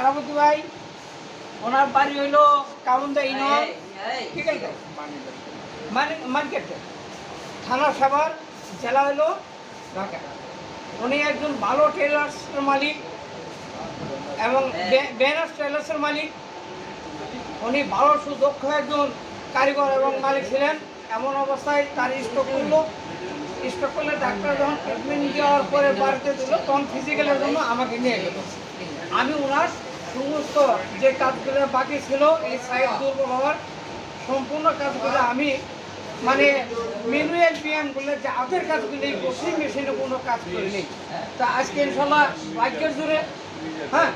সভাপতি ভাই, ওনার বাড়ি হইল কাউন্দা ইউনিয়ন, ঠিক আছে, মার্কেট, থানা সাভার, জেলা হইল ঢাকা। উনি একজন ভালো টেলার্সের মালিক এবং ব্যানার্স টেলার্সের মালিক। উনি ভালো সুদক্ষ একজন কারিগর এবং মালিক ছিলেন। এমন অবস্থায় তার স্ট্রোক করলে ডাক্তার যখন ট্রিটমেন্ট দেওয়ার পরে বাড়িতে দিল, তখন ফিজিক্যালের জন্য আমাকে নিয়ে গেল। আমি ওনার সমস্ত যে কাজগুলো বাকি ছিল এই সাইড দুর্বল হওয়ার সম্পূর্ণ কাজগুলো আমি মানে ম্যানুয়াল ব্যায়ামগুলো যে হাতের কাজগুলো করছি, মেশিনে কোনো কাজ করিনি। তা আজকে ইনশাল্লাহ ভাগ্যের জোরে হ্যাঁ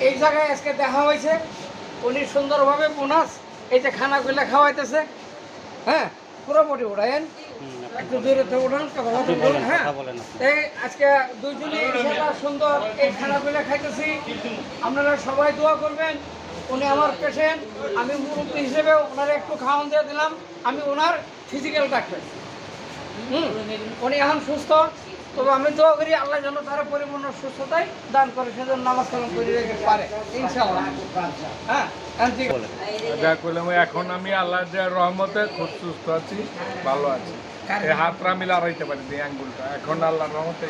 এই জায়গায় আজকে দেখা হয়েছে। উনি সুন্দরভাবে বোনাস এই যে খানাগুলো খাওয়াইতেছে, হ্যাঁ পুরোপুরি উঠায়েন, একটু দূরে তো উঠান, হ্যাঁ এই আজকে দুইজনে সুন্দর এই খানাগুলো খাইতেছি। আপনারা সবাই দোয়া করবেন। উনি আমার পেশেন্ট, আমি মুরব্বী হিসেবে ওনারা একটু খাওয়ান দিয়ে দিলাম। আমি ওনার ফিজিক্যাল ডাক্তার, উনি এখন সুস্থ। তবে আমি দোয়া করি আল্লাহ যেন তারা পরিপূর্ণ সুস্থতায় দান করে, সেজন্য নামাজ কালাম করে রেখে পারে ইনশাআল্লাহ। হ্যাঁ এখন আমি আল্লাহ রহমতে খুব সুস্থ আছি, ভালো আছি। এই হাতটা আমি লড়াইতে পারি এই আঙ্গুলটা এখন আল্লাহর রহমতে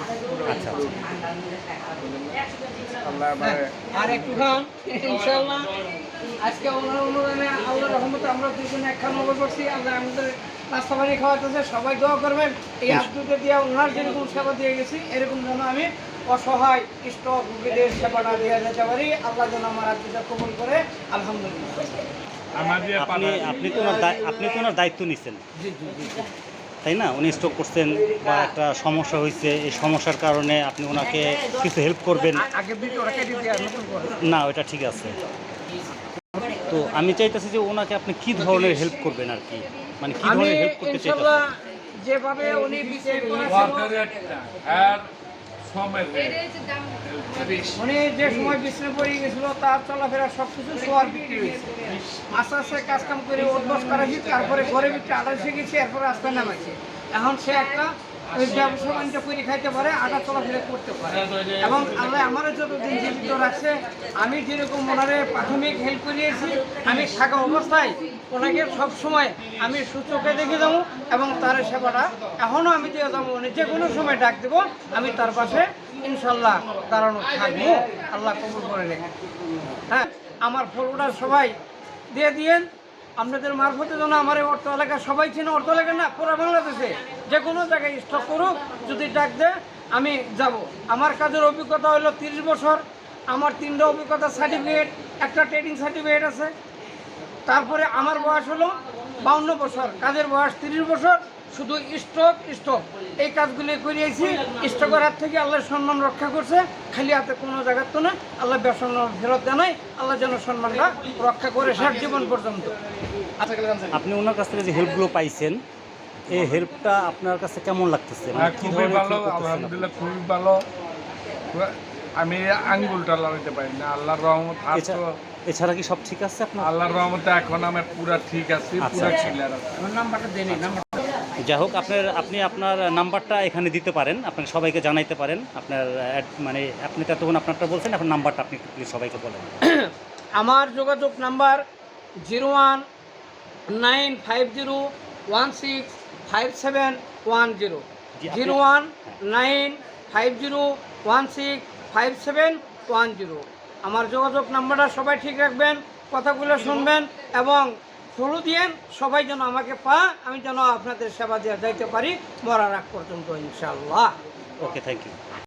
আল্লাহ আর একটু খান ইনশাআল্লাহ। আজকে ওনার অনুদানে আল্লাহর রহমতে আমরা দুজনে একখান নজর করছি। আল্লাহ আমাদের নাস্তা পানি খাওয়াতেছে, সবাই দোয়া করবেন। এই আব্দুলকে দিয়ে ওনার যেরকম সেবা দিয়ে গেছি এরকম যেন আমি অসহায় স্ট্রোক রোগীদের সেবাটা দিয়ে যেতে পারি। আল্লাহ যেন আমার আব্দুলটা কবুল করে, আলহামদুলিল্লাহ। আপনি তো ওনার দায়িত্ব নিচ্ছেন, জি জি জি তাই না? উনি স্ট্রোক করছেন বা একটা সমস্যা হয়েছে, এই সমস্যার কারণে আপনি ওনাকে কিছু হেল্প করবেন। না ওটা ঠিক আছে। তো আমি চাইতেছি যে ওনাকে আপনি কি ধরনের হেল্প করবেন আর কি, মানে কি ধরনের হেল্প করতে চাইতেছেন? যেভাবে উনি উনি যে সময় বিছনে পড়ে গেছিল তার চলাফেরা সবকিছু সোয়ার বিক্রি হয়েছে। আস্তে আস্তে কাজকাম করে অভ্যাস করাছি, তারপরে ঘরে ভিতরে আটা শিখেছি, এরপরে আস্তে নামাইছি। এখন সে একটা ব্যবসা বাণিজ্য করে খাইতে পারে, আটা চলাফেরা করতে পারে। এবং আল্লাহ আমারও যতদিন জীবিত রাখছে, আমি যেরকম ওনারে প্রাথমিক হেল্প করিয়েছি, আমি থাকা অবস্থায় ওনাকে সবসময় আমি সুচোখে দেখে যাবো এবং তার সেবাটা এখনও আমি দিয়ে যাবো। উনি যে কোনো সময় ডাক দেবো, আমি তার পাশে ইনশাল্লাহ দাঁড়ানো থাকবো। আল্লাহ কবুল করে রেখে হ্যাঁ আমার ফলোটা সবাই দিয়ে দিয়েন। আপনাদের মারফতে যেন আমার এই অর্থ এলাকা সবাই চিনে, অর্থ এলাকা না পুরো বাংলাদেশে যে কোনো জায়গায় স্টক করুক, যদি ডাক দেয় আমি যাব। আমার কাজের অভিজ্ঞতা হলো 30 বছর। আমার 3টা অভিজ্ঞতা সার্টিফিকেট, একটা ট্রেডিং সার্টিফিকেট আছে। তারপরে আমার বয়স হলো 52 বছর, কাজের বয়স 30 বছর। শুধু স্টক এই কাজগুলি করিয়েছি। স্টকের হাত থেকে আল্লাহ সম্মান রক্ষা করছে, খালি হাতে কোনো জায়গার তো না। আল্লাহ ব্যবসা ফেরত দেয় নাই, আল্লাহ যেন সম্মানটা রক্ষা করে শেষ জীবন পর্যন্ত। আপনি ওনার কাছ থেকে যে হেল্পগুলো পাইছেন, এই হেল্পটা আপনার কাছে কেমন লাগতেছে? খুবই ভালো, আলহামদুলিল্লাহ খুবই ভালো। আমি আঙ্গুলটা লাগাইতে পারি না, আল্লাহর রহমত। এছাড়া কি সব ঠিক আছে আপনার? আল্লাহর রহমতে এখন আমার পুরা ঠিক আছে, পুরা ক্লিয়ার আছে। আমার নাম্বারটা দেন, নাম্বার যাই হোক, আপনি আপনার নাম্বারটা এখানে দিতে পারেন, আপনাকে সবাইকে জানাইতে পারেন। আপনার মানে আপনি ততক্ষণ আপনারটা বলছেন, এখন নাম্বারটা আপনি প্লিজ সবাইকে বলেন। আমার যোগাযোগ নাম্বার 0195016571 0195016571। আমার যোগাযোগ নাম্বারটা সবাই ঠিক রাখবেন, কথাগুলো শুনবেন এবং ফলো দিয়েন। সবাই যেন আমাকে আমি যেন আপনাদের সেবা দিয়ে যাইতে পারি মরার আগ পর্যন্ত ইনশাআল্লাহ। ওকে, থ্যাংক ইউ।